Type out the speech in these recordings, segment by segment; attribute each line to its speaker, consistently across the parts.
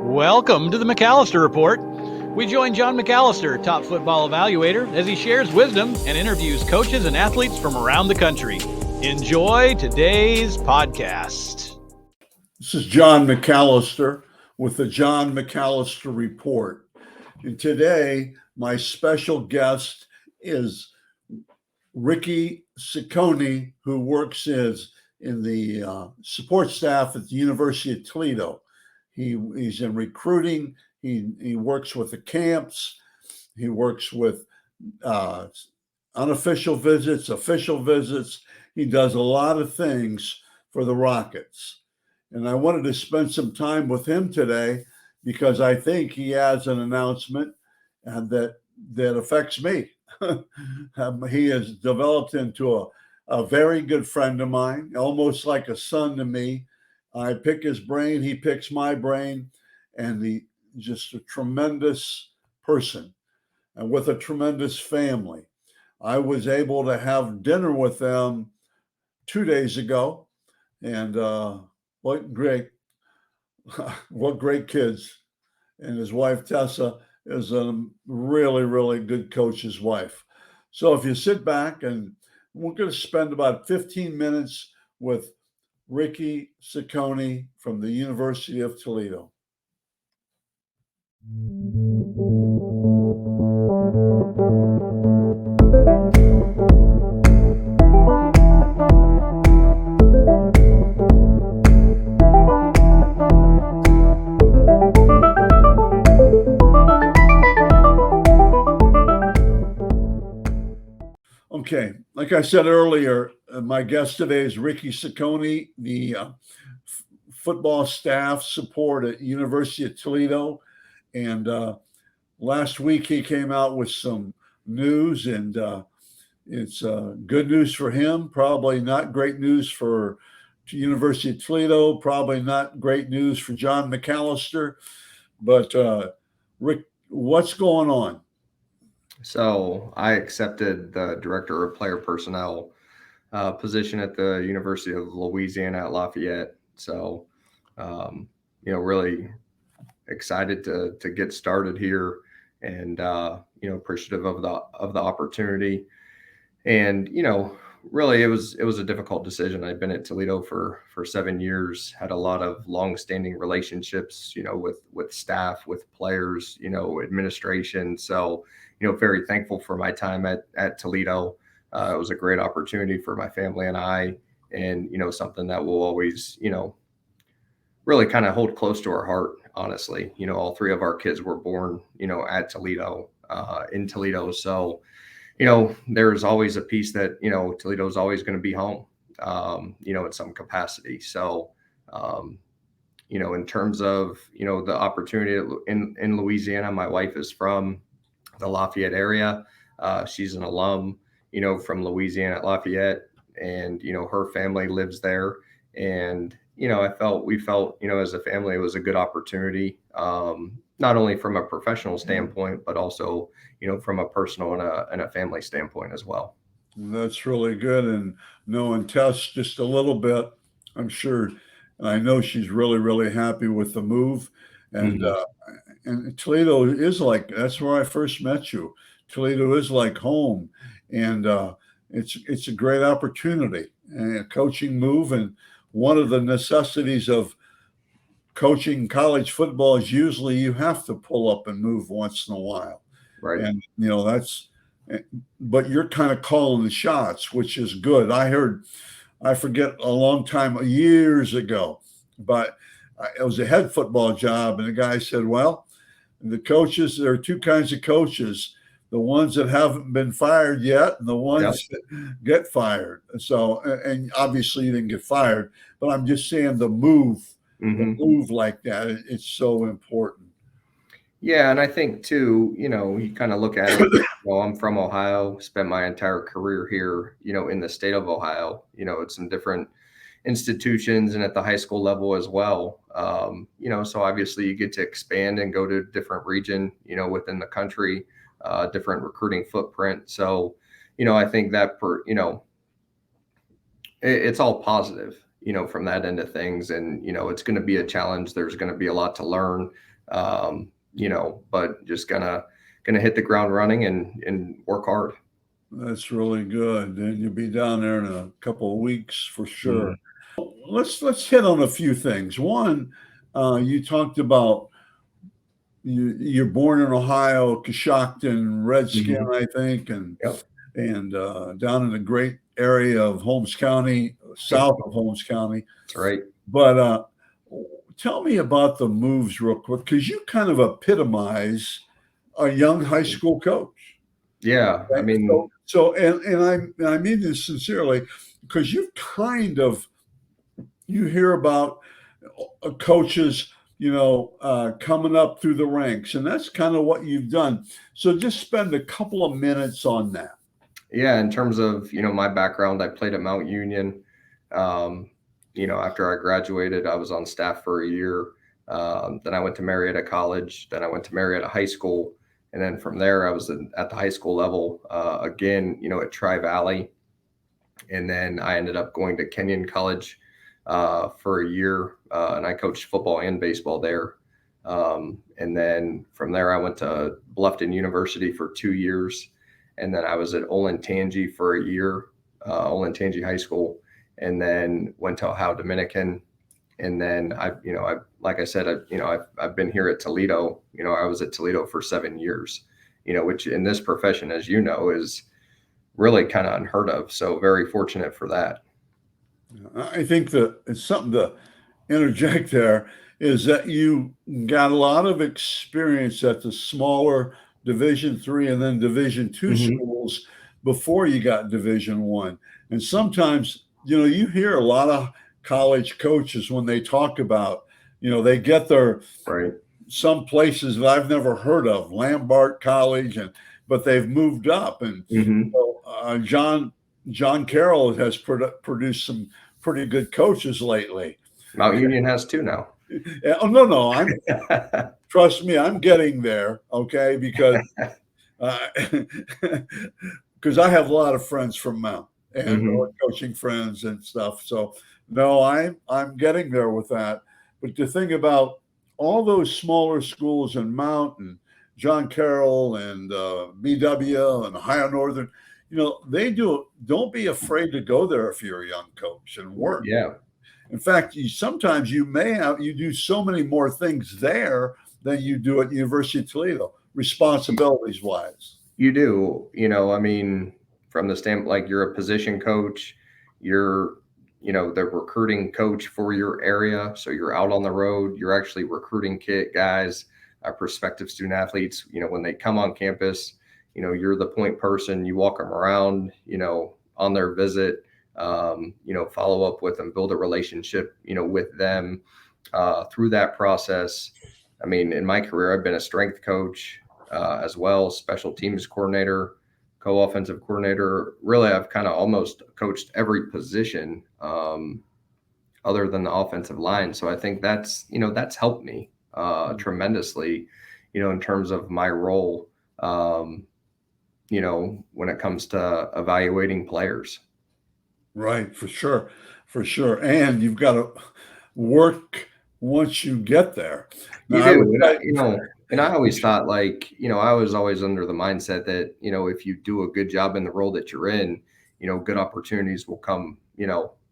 Speaker 1: Welcome to the McAllister Report. We join John McAllister, top football evaluator, as he shares wisdom and interviews coaches and athletes from around the country. Enjoy today's podcast.
Speaker 2: This is John McAllister with the John McAllister Report. And today, my special guest is Ricky Ciccone, who works in the support staff at the University of Toledo. He's in recruiting. He works with the camps. He works with unofficial visits, official visits. He does a lot of things for the Rockets. And I wanted to spend some time with him today because I think he has an announcement that affects me. He has developed into a very good friend of mine, almost like a son to me. I pick his brain, he picks my brain, and just a tremendous person and with a tremendous family. I was able to have dinner with them 2 days ago, and what great kids. And his wife, Tessa, is a really, really good coach's wife. So if you sit back, and we're going to spend about 15 minutes with Ricky Ciccone from the University of Toledo. Okay, like I said earlier, my guest today is Ricky Ciccone, the football staff support at University of Toledo. And last week he came out with some news, and it's good news for him, probably not great news for University of Toledo, probably not great news for John McAllister. But Rick, what's going on?
Speaker 3: So I accepted the director of player personnel position at the University of Louisiana Lafayette. So, really excited to get started here, and appreciative of the opportunity. And really, it was a difficult decision. I've been at Toledo for 7 years, had a lot of long-standing relationships, with staff, with players, administration. So, very thankful for my time at Toledo. It was a great opportunity for my family and I, and, something that will always, really kind of hold close to our heart, honestly. All three of our kids were born, at Toledo, in Toledo. So, there's always a piece that, Toledo is always going to be home, in some capacity. So, in terms of, the opportunity in Louisiana, my wife is from the Lafayette area. She's an alum, from Louisiana Lafayette, and, her family lives there. And, we felt, as a family, it was a good opportunity, not only from a professional standpoint, but also, from a personal and a family standpoint as well.
Speaker 2: That's really good. And knowing Tess just a little bit, I'm sure, and I know she's really, really happy with the move. And and Toledo is that's where I first met you. Toledo is like home, and it's a great opportunity and a coaching move. And one of the necessities of coaching college football is usually you have to pull up and move once in a while.
Speaker 3: Right.
Speaker 2: And but you're kind of calling the shots, which is good. I forget a long time, years ago, but it was a head football job, and the guy said, well, the coaches, there are two kinds of coaches, the ones that haven't been fired yet and the ones that get fired. So, and obviously you didn't get fired, but I'm just saying the move like that, it's so important.
Speaker 3: Yeah, and I think too, you kind of look at it, I'm from Ohio, spent my entire career here, in the state of Ohio, at some different institutions and at the high school level as well. So obviously you get to expand and go to a different region, within the country, different recruiting footprint. So, I think that it's all positive, from that end of things. And, it's going to be a challenge. There's going to be a lot to learn. But just gonna hit the ground running and work hard.
Speaker 2: That's really good. And you'll be down there in a couple of weeks for sure.
Speaker 3: Mhm.
Speaker 2: Let's hit on a few things. One, you talked about you're born in Ohio, Coshocton Redskin,
Speaker 3: Mhm.
Speaker 2: I think, and
Speaker 3: Yep.
Speaker 2: down in the great area of Holmes County, south of Holmes County.
Speaker 3: That's right.
Speaker 2: But tell me about the moves real quick, because you kind of epitomize a young high school coach.
Speaker 3: Yeah. I
Speaker 2: Okay?
Speaker 3: mean,
Speaker 2: And I mean this sincerely, because you hear about coaches, coming up through the ranks, and that's kind of what you've done. So just spend a couple of minutes on that.
Speaker 3: yeah, in terms of, my background, I played at Mount Union. After I graduated, I was on staff for a year. Then I went to Marietta College. Then I went to Marietta High School. And then from there, I was at the high school level again, at Tri-Valley. And then I ended up going to Kenyon College for a year, and I coached football and baseball there. And then from there, I went to Bluffton University for 2 years, and then I was at Olentangy for a year, Olentangy High School, and then went to Ohio Dominican. And then like I said, I've been here at Toledo. I was at Toledo for 7 years. Which in this profession, as you know, is really kind of unheard of. So very fortunate for that.
Speaker 2: I think that it's something to interject there is that you got a lot of experience at the smaller Division III and then Division II schools before you got Division I. And sometimes, you hear a lot of college coaches when they talk about, they get their
Speaker 3: Right.
Speaker 2: some places that I've never heard of, Lambert College, but they've moved up. And John Carroll has produced some pretty good coaches lately.
Speaker 3: Mount Union has two now.
Speaker 2: Oh, no, trust me, I'm getting there. Okay. Because I have a lot of friends from Mount and coaching friends and stuff. So no, I'm getting there with that. But to think about all those smaller schools in Mount and John Carroll and BW and Ohio Northern, don't be afraid to go there if you're a young coach and work.
Speaker 3: Yeah.
Speaker 2: In fact, sometimes you do so many more things there than you do at University of Toledo, responsibilities wise.
Speaker 3: You do, I mean, from the standpoint, like you're a position coach, you're, the recruiting coach for your area. So you're out on the road, you're actually recruiting guys, prospective student athletes, when they come on campus, you're the point person, you walk them around, on their visit, follow up with them, build a relationship, with them through that process. I mean, in my career, I've been a strength coach as well, special teams coordinator, co-offensive coordinator. Really, I've kind of almost coached every position other than the offensive line. So I think that's helped me tremendously, in terms of my role, when it comes to evaluating players.
Speaker 2: Right, for sure. And you've got to work once you get there.
Speaker 3: You do. And I always thought, like, I was always under the mindset that, if you do a good job in the role that you're in, good opportunities will come,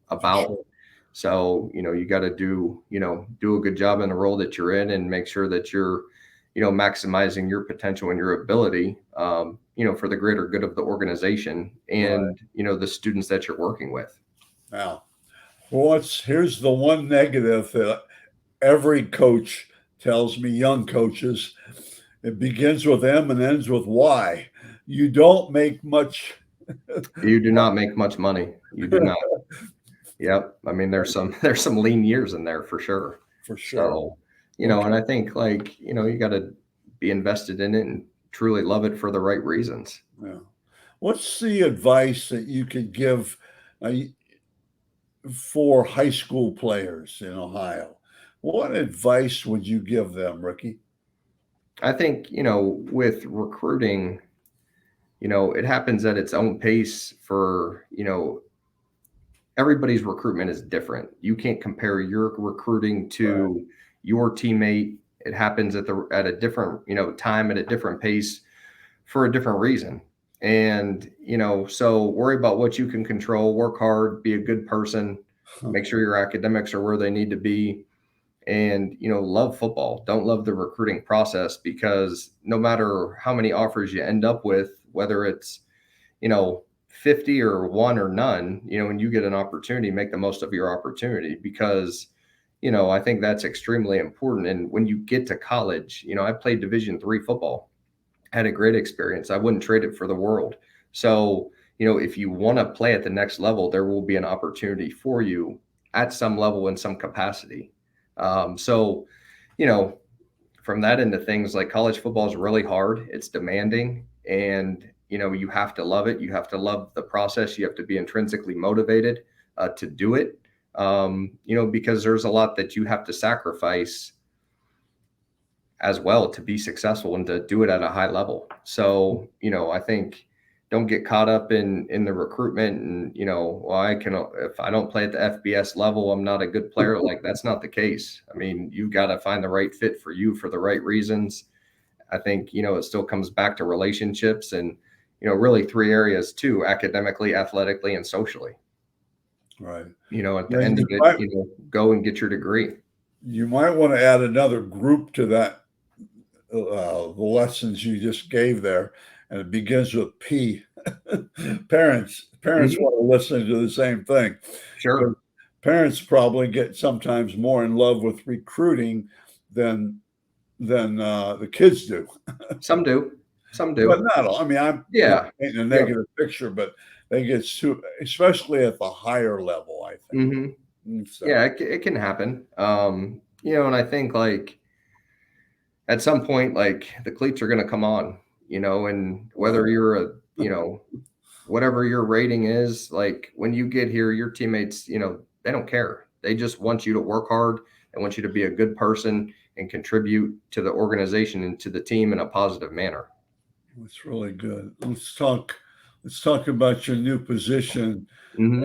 Speaker 3: about.
Speaker 2: Sure.
Speaker 3: So, you got to do a good job in the role that you're in and make sure that you're, maximizing your potential and your ability, for the greater good of the organization and, the students that you're working with.
Speaker 2: Now, here's the one negative that every coach tells me, young coaches, it begins with M and ends with Y. You don't make much.
Speaker 3: You do not make much money. You do not. Yep. I mean, there's some lean years in there for sure.
Speaker 2: For sure.
Speaker 3: So, and I think, like, you got to be invested in it and truly love it for the right reasons.
Speaker 2: Yeah. What's the advice that you could give for high school players in Ohio? What advice would you give them, Ricky?
Speaker 3: I think, with recruiting, it happens at its own pace for, everybody's recruitment is different. You can't compare your recruiting to your teammate It happens at a different, time, at a different pace, for a different reason. And, so worry about what you can control, work hard, be a good person, make sure your academics are where they need to be, and, love football. Don't love the recruiting process, because no matter how many offers you end up with, whether it's, 50 or one or none, when you get an opportunity, make the most of your opportunity, because, I think that's extremely important. And when you get to college, I played Division III football, had a great experience. I wouldn't trade it for the world. So, if you want to play at the next level, there will be an opportunity for you at some level in some capacity. So, from that into things, like, college football is really hard. It's demanding, and, you have to love it. You have to love the process. You have to be intrinsically motivated to do it, because there's a lot that you have to sacrifice as well to be successful and to do it at a high level. So, I think, don't get caught up in the recruitment and, if I don't play at the FBS level, I'm not a good player. Like, that's not the case. I mean, you've got to find the right fit for you for the right reasons. I think, it still comes back to relationships and, really three areas too: academically, athletically, and socially.
Speaker 2: Right.
Speaker 3: At the end of it, go and get your degree.
Speaker 2: You might want to add another group to that, the lessons you just gave there, and it begins with P. Parents want to listen to the same thing.
Speaker 3: Sure.
Speaker 2: Parents probably get sometimes more in love with recruiting than the kids do.
Speaker 3: Some do.
Speaker 2: But not all. I mean, I'm not painting a negative picture, but they get especially at the higher level, I think. So.
Speaker 3: Yeah, it can happen. And I think, like, at some point, like, the cleats are going to come on, and whether you're whatever your rating is, like, when you get here, your teammates, they don't care. They just want you to work hard. They want you to be a good person and contribute to the organization and to the team in a positive manner.
Speaker 2: That's really good. Let's talk about your new position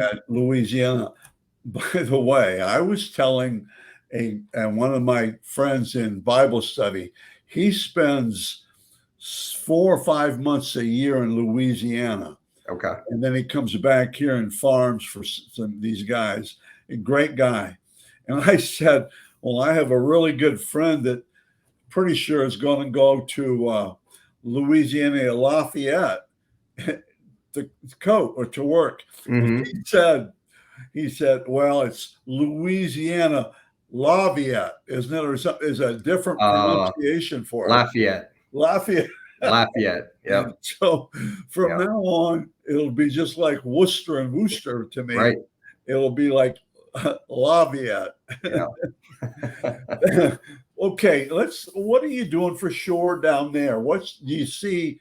Speaker 2: at Louisiana. By the way, I was telling one of my friends in Bible study, he spends 4 or 5 months a year in Louisiana.
Speaker 3: Okay.
Speaker 2: And then he comes back here and farms for these guys. A great guy. And I said, well, I have a really good friend that pretty sure is going to go to Louisiana Lafayette to coach or to work. He said, well, it's Louisiana Lafayette, isn't it? Or something? Is a different pronunciation for
Speaker 3: Lafayette.
Speaker 2: it. Lafayette.
Speaker 3: Lafayette. Yeah.
Speaker 2: So from now on, it'll be just like Worcester and Worcester to me.
Speaker 3: Right.
Speaker 2: It'll be like Lafayette.
Speaker 3: Yeah.
Speaker 2: Okay, what are you doing for sure down there? What do you see?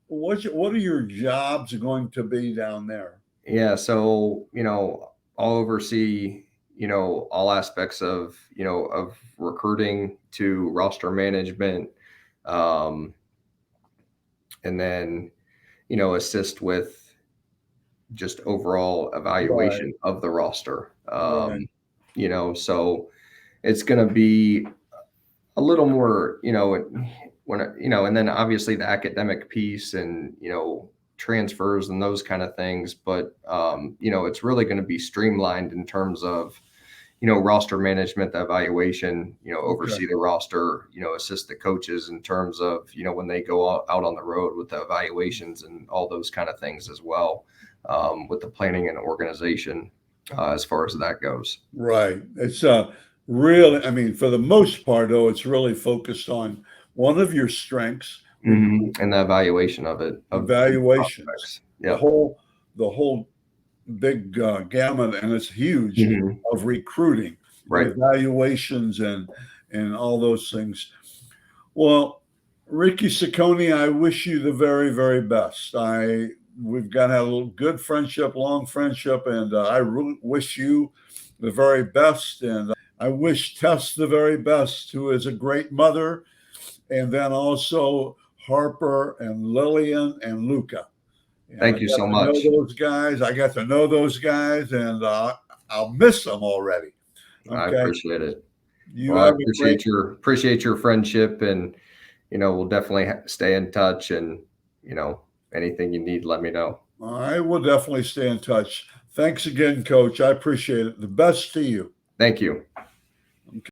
Speaker 2: What are your jobs going to be down there?
Speaker 3: Yeah, so, I'll oversee, all aspects of, of recruiting to roster management, and then, assist with just overall evaluation of the roster. So it's going to be a little more, and then obviously the academic piece and, transfers and those kind of things. But, it's really going to be streamlined in terms of, roster management, the evaluation, oversee the roster, assist the coaches in terms of, when they go out on the road with the evaluations and all those kind of things as well, with the planning and organization as far as that goes.
Speaker 2: Right. It's really, I mean, for the most part, though, it's really focused on one of your strengths.
Speaker 3: And the evaluation of it.
Speaker 2: Evaluations.
Speaker 3: Yeah.
Speaker 2: The whole big gamut, and it's huge, of recruiting,
Speaker 3: right?
Speaker 2: Evaluations and all those things. Well, Ricky Ciccone, I wish you the very, very best. We've got a little good friendship, long friendship, and I really wish you the very best. And I wish Tess the very best, who is a great mother, and then also Harper and Lillian and Luca.
Speaker 3: Thank you so much.
Speaker 2: I got to know those guys, and I'll miss them already. Okay?
Speaker 3: I appreciate it.
Speaker 2: You
Speaker 3: Well, I
Speaker 2: have a great.
Speaker 3: appreciate your friendship, and we'll definitely stay in touch. And anything you need, let me know.
Speaker 2: I will definitely stay in touch. Thanks again, Coach. I appreciate it. The best to you.
Speaker 3: Thank you.